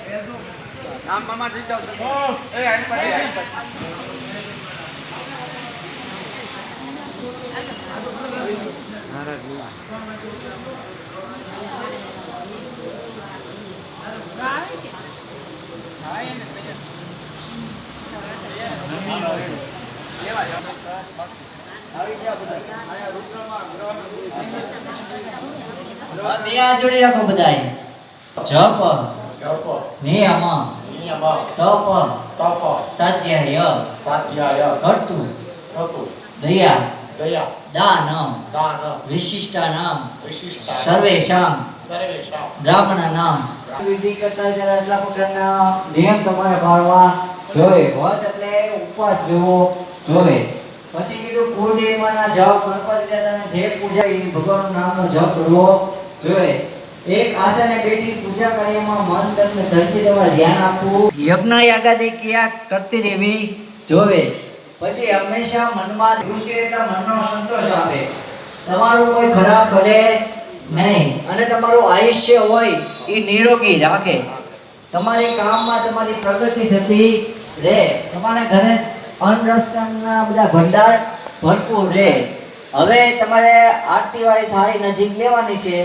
આમ મામા જઈ જાવ એ આઈ પાડી જોડી રાખો બધાય જપ નિયમ તપ સ્વાધ્યાય કર્તું દયા દાન વિશિષ્ટાનામ સર્વેષામ બ્રાહ્મણાનામ વિધિ કરતા જરા એટલા પ્રકારના નિયમ તમારે પાળવા જોઈએ. વ્રત એટલે ઉપવાસ રહેવો જોઈએ. પછી કીધું કુળદેવીમાંના જપ ગણપતિ દાદાને જે પૂજા એ ભગવાનનું નામનો જપ કરવો જોઈએ. એક આસને બેઠી પૂજા કાર્યમાં મન તન ધરતી તમારે ધ્યાન આપવું. યજ્ઞ યાગાદી ક્રિયા કરતી રહેવી જોઈએ. પછી હંમેશા મનમાં દૃષ્ટિ રહેતા મનનો સંતોષ આપે. તમારું કોઈ ખરાબ કરે નહીં અને તમારું આયુષ્ય હોય એ નિરોગી રાખે. તમારી કામમાં તમારી પ્રગતિ થતી રહે. તમારા ઘરે અન્નરસના બધા ભંડાર ભરપૂર રહે. હવે તમારે આરતી વાળી થાળી નજીક લેવાની છે